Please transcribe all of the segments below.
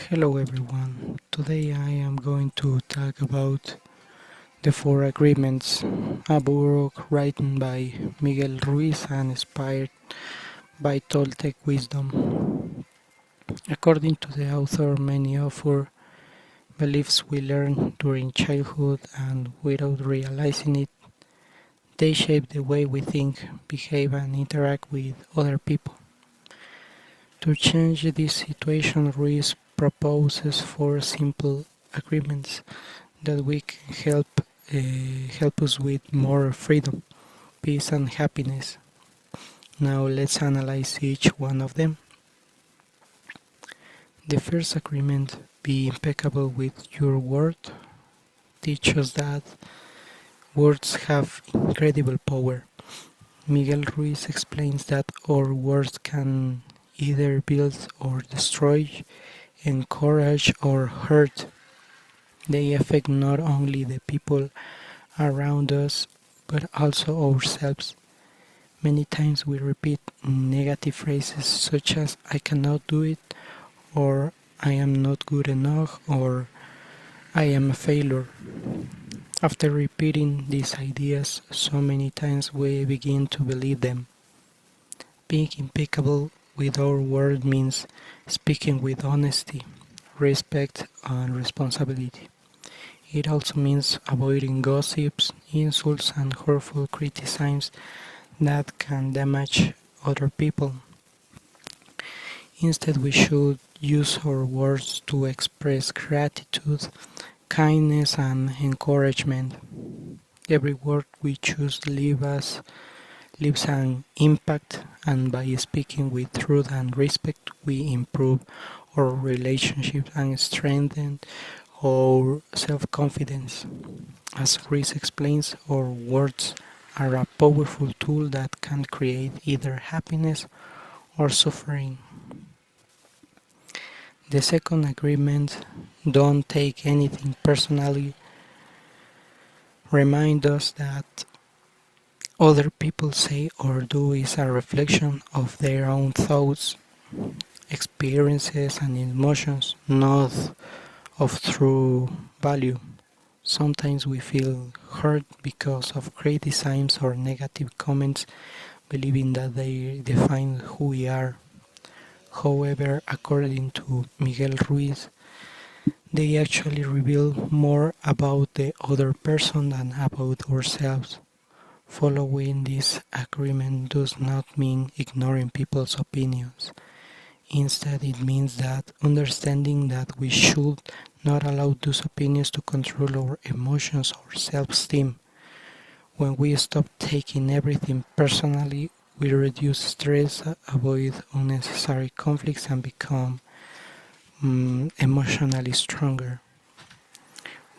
Hello everyone. Today I am going to talk about the Four Agreements, a book written by Miguel Ruiz and inspired by Toltec wisdom. According to the author, many of our beliefs we learn during childhood and without realizing it, they shape the way we think, behave and interact with other people. To change this situation, Ruiz proposes four simple agreements that we can help us with more freedom, peace and happiness. Now let's analyze each one of them. The first agreement, be impeccable with your word, teaches that words have incredible power. Miguel Ruiz explains that our words can either build or destroy, encourage or hurt. They affect not only the people around us but also ourselves. Many times we repeat negative phrases such as I cannot do it, or I am not good enough, or I am a failure. After repeating these ideas so many times, we begin to believe them. Being impeccable with our word means speaking with honesty, respect, and responsibility. It also means avoiding gossips, insults, and hurtful criticisms that can damage other people. Instead, we should use our words to express gratitude, kindness, and encouragement. Every word we choose leaves an impact, and by speaking with truth and respect, we improve our relationships and strengthen our self-confidence. As Reese explains, our words are a powerful tool that can create either happiness or suffering. The second agreement, don't take anything personally, reminds us that other people say or do is a reflection of their own thoughts, experiences, and emotions, not of true value. Sometimes we feel hurt because of criticisms or negative comments, believing that they define who we are. However, according to Miguel Ruiz, they actually reveal more about the other person than about ourselves. Following this agreement does not mean ignoring people's opinions. Instead, it means that understanding that we should not allow those opinions to control our emotions or self-esteem. When we stop taking everything personally, we reduce stress, avoid unnecessary conflicts, and become emotionally stronger.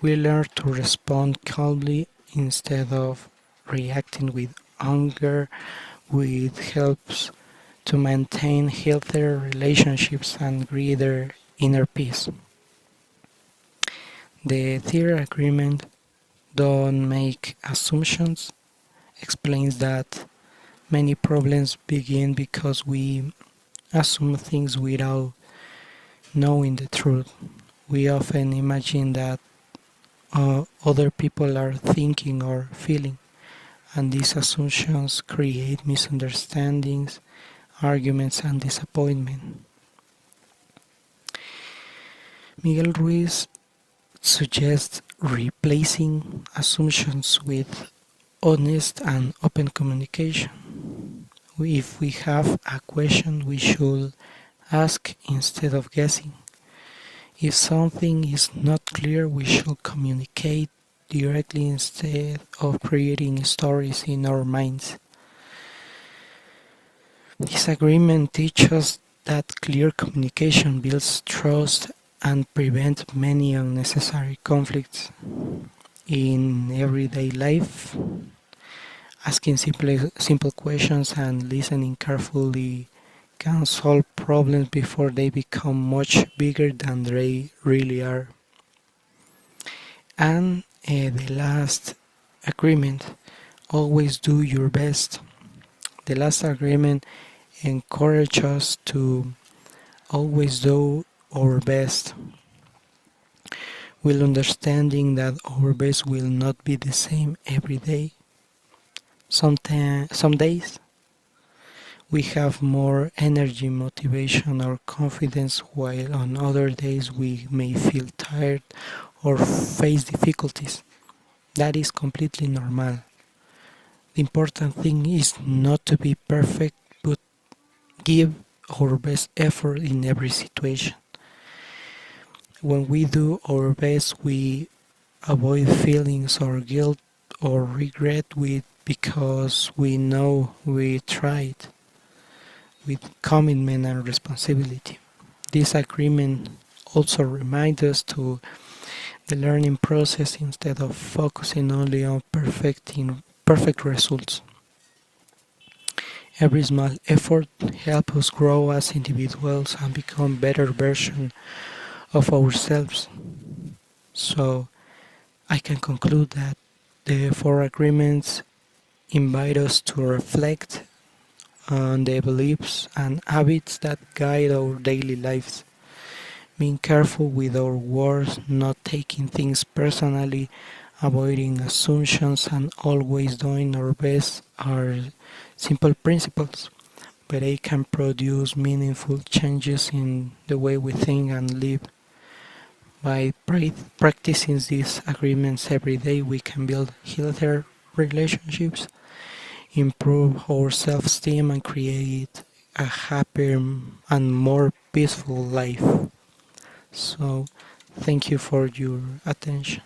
We learn to respond calmly instead of reacting with anger, which helps to maintain healthier relationships and greater inner peace. The third agreement, don't make assumptions, explains that many problems begin because we assume things without knowing the truth. We often imagine that other people are thinking or feeling, and these assumptions create misunderstandings, arguments, and disappointment. Miguel Ruiz suggests replacing assumptions with honest and open communication. If we have a question, we should ask instead of guessing. If something is not clear, we should communicate directly instead of creating stories in our minds. This agreement teaches that clear communication builds trust and prevents many unnecessary conflicts. In everyday life, asking simple questions and listening carefully can solve problems before they become much bigger than they really are. And the last agreement, always do your best. The last agreement encourages us to always do our best, while understanding that our best will not be the same every day. Some days we have more energy, motivation, or confidence, while on other days we may feel tired or face difficulties. That is completely normal. The important thing is not to be perfect, but give our best effort in every situation. When we do our best, we avoid feelings or guilt or regret because we know we tried with commitment and responsibility. This agreement also reminds us to the learning process instead of focusing only on perfect results. Every small effort helps us grow as individuals and become better versions of ourselves. So I can conclude that the four agreements invite us to reflect on the beliefs and habits that guide our daily lives. Being careful with our words, not taking things personally, avoiding assumptions, and always doing our best are simple principles, but they can produce meaningful changes in the way we think and live. By practicing these agreements every day, we can build healthier relationships, improve our self-esteem, and create a happier and more peaceful life. So, thank you for your attention.